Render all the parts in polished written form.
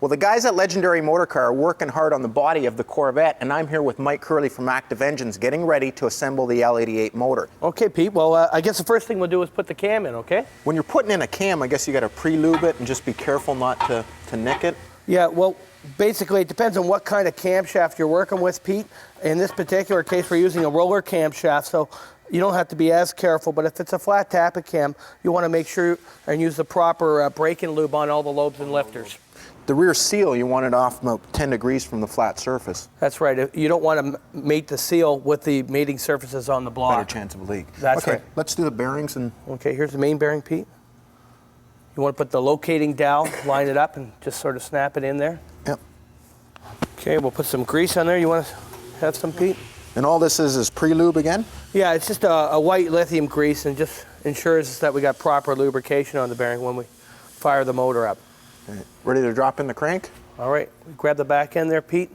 Well, the guys at Legendary Motorcar are working hard on the body of the Corvette, and I'm here with Mike Curley from Active Engines getting ready to assemble the L88 motor. Okay, Pete. Well, I guess the first thing we'll do is put the cam in, okay? When you're putting in a cam, I guess you got to pre-lube it and just be careful not to nick it. Yeah, well, basically it depends on what kind of camshaft you're working with, Pete. In this particular case, we're using a roller camshaft, so you don't have to be as careful, but if it's a flat tappet cam, you want to make sure and use the proper break-in lube on all the lobes and lifters. The rear seal, you want it off about 10 degrees from the flat surface. That's right. You don't want to mate the seal with the mating surfaces on the block. Better chance of a leak. That's right. Let's do the bearings. And okay, here's the main bearing, Pete. You want to put the locating dowel, line it up, and just sort of snap it in there. Yep. Okay, we'll put some grease on there. You want to have some, Pete? And all this is pre-lube again? Yeah, it's just a white lithium grease and just ensures that we got proper lubrication on the bearing when we fire the motor up. Okay. Ready to drop in the crank? All right, grab the back end there, Pete.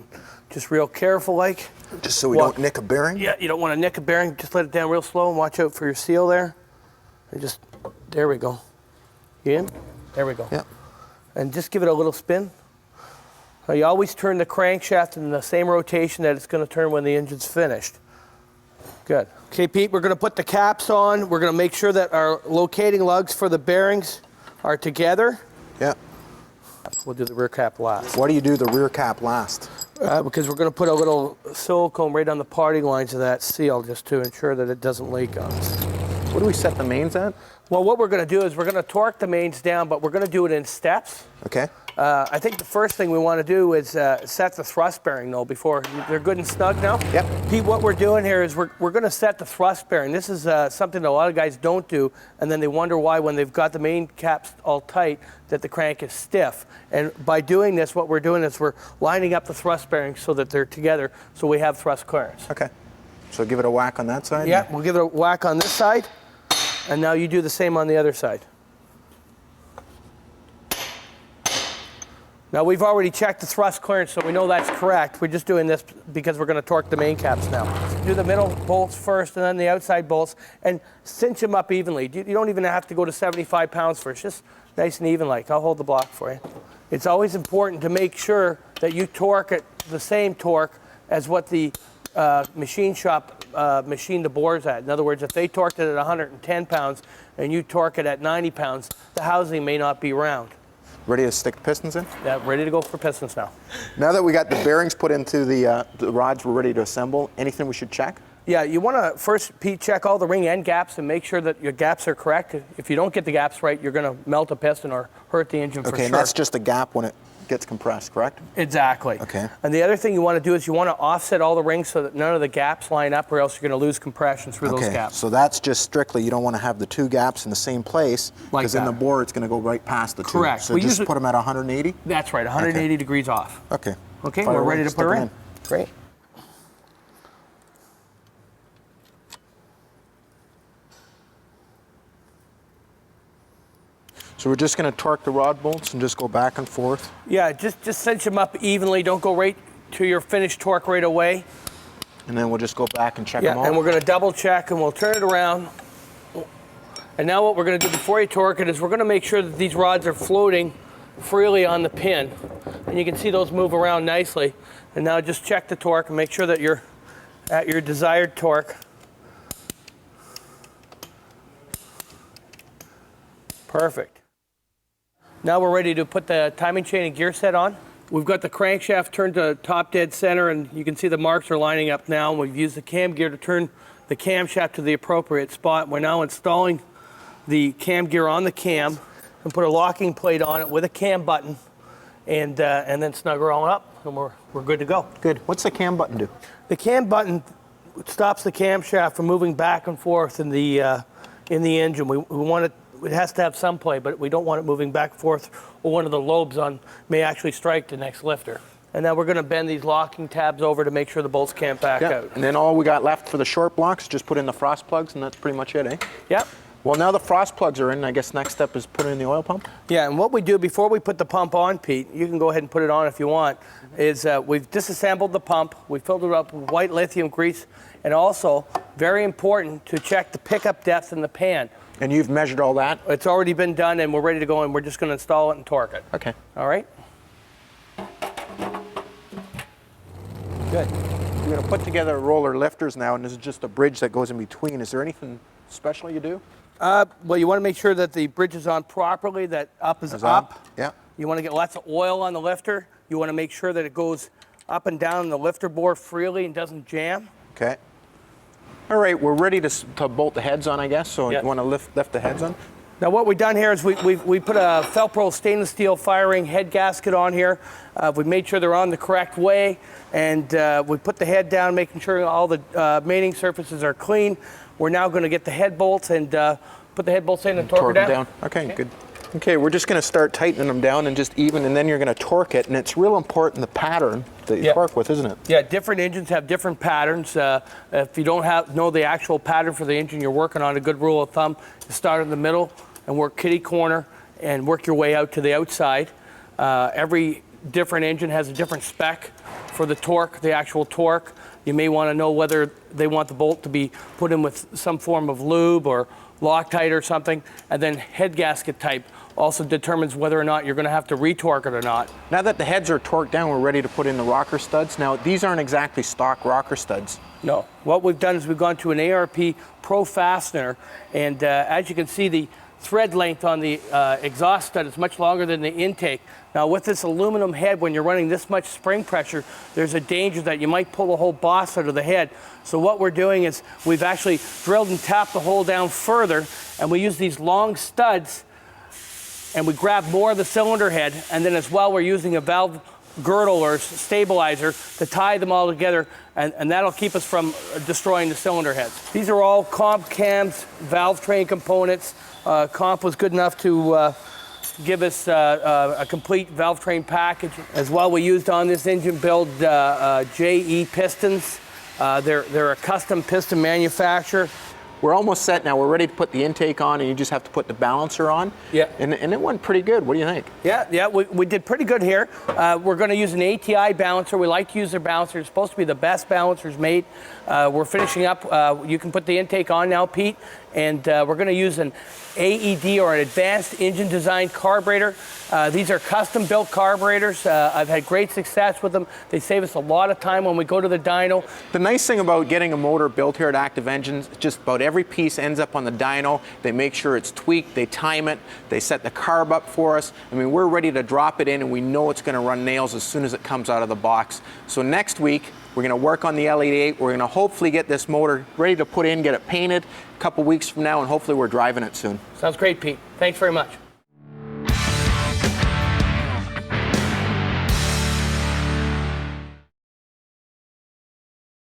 Just real careful like. Just so we don't nick a bearing? Yeah, you don't want to nick a bearing. Just let it down real slow and watch out for your seal there. And just, there we go. You in? There we go. Yeah. And just give it a little spin. Now you always turn the crankshaft in the same rotation that it's going to turn when the engine's finished. Good. Okay, Pete, we're going to put the caps on. We're going to make sure that our locating lugs for the bearings are together. Yeah. We'll do the rear cap last. Why do you do the rear cap last? Because we're going to put a little silicone right on the parting lines of that seal just to ensure that it doesn't leak on us. What do we set the mains at? Well, what we're going to do is we're going to torque the mains down, but we're going to do it in steps. Okay. I think the first thing we want to do is set the thrust bearing, though, before they're good and snug now. Yep. Pete, what we're doing here is we're going to set the thrust bearing. This is something that a lot of guys don't do, and then they wonder why when they've got the main caps all tight that the crank is stiff. And by doing this, what we're doing is we're lining up the thrust bearings so that they're together so we have thrust clearance. Okay. So give it a whack on that side? Yeah, we'll give it a whack on this side, and now you do the same on the other side. Now we've already checked the thrust clearance, so we know that's correct. We're just doing this because we're going to torque the main caps now. Do the middle bolts first and then the outside bolts and cinch them up evenly. You don't even have to go to 75 pounds first, just nice and even like. I'll hold the block for you. It's always important to make sure that you torque at the same torque as what the machine shop machined the bores at. In other words, if they torqued it at 110 pounds and you torque it at 90 pounds, the housing may not be round. Ready to stick the pistons in? Yeah, ready to go for pistons now. Now that we got the bearings put into the rods we're ready to assemble, anything we should check? Yeah, you want to first, Pete, check all the ring end gaps and make sure that your gaps are correct. If you don't get the gaps right, you're going to melt a piston or hurt the engine for sure. Okay, and that's just a gap when it gets compressed, correct? Exactly. Okay. And the other thing you want to do is you want to offset all the rings so that none of the gaps line up or else you're going to lose compression through those gaps. So that's just strictly, you don't want to have the two gaps in the same place because in the bore it's going to go right past the two. Correct. So just put them at 180? That's right, 180 degrees off. Okay. Okay, we're ready to put her in. Great. So we're just going to torque the rod bolts and just go back and forth? Yeah, just cinch them up evenly. Don't go right to your finished torque right away. And then we'll just go back and check them all? Yeah, and we're going to double check and we'll turn it around. And now what we're going to do before you torque it is we're going to make sure that these rods are floating freely on the pin. And you can see those move around nicely. And now just check the torque and make sure that you're at your desired torque. Perfect. Now we're ready to put the timing chain and gear set on. We've got the crankshaft turned to top dead center and you can see the marks are lining up now. We've used the cam gear to turn the camshaft to the appropriate spot. We're now installing the cam gear on the cam and put a locking plate on it with a cam button and then snug her all up and we're good to go. Good. What's the cam button do? The cam button stops the camshaft from moving back and forth in the engine. We want it has to have some play, but we don't want it moving back and forth or one of the lobes may actually strike the next lifter. And now we're going to bend these locking tabs over to make sure the bolts can't back out. And then all we got left for the short blocks, just put in the frost plugs and that's pretty much it, eh? Yep. Well, now the frost plugs are in, I guess next step is put in the oil pump? Yeah, and what we do before we put the pump on, Pete, you can go ahead and put it on if you want, is we've disassembled the pump, we filled it up with white lithium grease, and also, very important, to check the pickup depth in the pan. And you've measured all that? It's already been done and we're ready to go and we're just going to install it and torque it. Okay. All right? Good. You're going to put together roller lifters now, and this is just a bridge that goes in between. Is there anything special you do? Well, you want to make sure that the bridge is on properly, that up is up. Yeah. You want to get lots of oil on the lifter. You want to make sure that it goes up and down the lifter bore freely and doesn't jam. Okay. All right, we're ready to bolt the heads on, I guess. So Yeah. you want to lift the heads on? Now what we've done here is we put a Felpro stainless steel firing head gasket on here. We made sure they're on the correct way, and we put the head down, making sure all the mating surfaces are clean. We're now going to get the head bolts and put the head bolts in and torque it down. Okay, good. Okay, we're just going to start tightening them down and just even, and then you're going to torque it. And it's real important the pattern that you torque with, isn't it? Yeah, different engines have different patterns. If you don't know the actual pattern for the engine you're working on, a good rule of thumb is start in the middle and work kitty corner and work your way out to the outside. Every different engine has a different spec for the torque, the actual torque. You may want to know whether they want the bolt to be put in with some form of lube or Loctite or something, and then head gasket type also determines whether or not you're going to have to retorque it or not. Now that the heads are torqued down, we're ready to put in the rocker studs. Now, these aren't exactly stock rocker studs. No. What we've done is we've gone to an ARP Pro fastener, and as you can see, the thread length on the exhaust stud is much longer than the intake. Now with this aluminum head, when you're running this much spring pressure, there's a danger that you might pull the whole boss out of the head. So what we're doing is we've actually drilled and tapped the hole down further, and we use these long studs, and we grab more of the cylinder head, and then as well we're using a valve girdle or stabilizer to tie them all together, and that'll keep us from destroying the cylinder heads. These are all comp cams, Valvetrain components. Comp was good enough to give us a complete Valvetrain package. As well, we used on this engine build JE pistons. They're a custom piston manufacturer. We're almost set now. We're ready to put the intake on, and you just have to put the balancer on. Yeah. And it went pretty good. What do you think? Yeah, we did pretty good here. We're going to use an ATI balancer. We like to use their balancer. It's supposed to be the best balancers made. We're finishing up. You can put the intake on now, Pete. And we're going to use an AED, or an advanced engine design carburetor. These are custom built carburetors. I've had great success with them. They save us a lot of time when we go to the dyno. The nice thing about getting a motor built here at Active Engines, just about every piece ends up on the dyno. They make sure it's tweaked, they time it, they set the carb up for us. I mean, we're ready to drop it in, and we know it's going to run nails as soon as it comes out of the box. So next week, we're going to work on the L88. We're going to hopefully get this motor ready to put in, get it painted a couple weeks from now, and hopefully we're driving it soon. Sounds great, Pete. Thanks very much.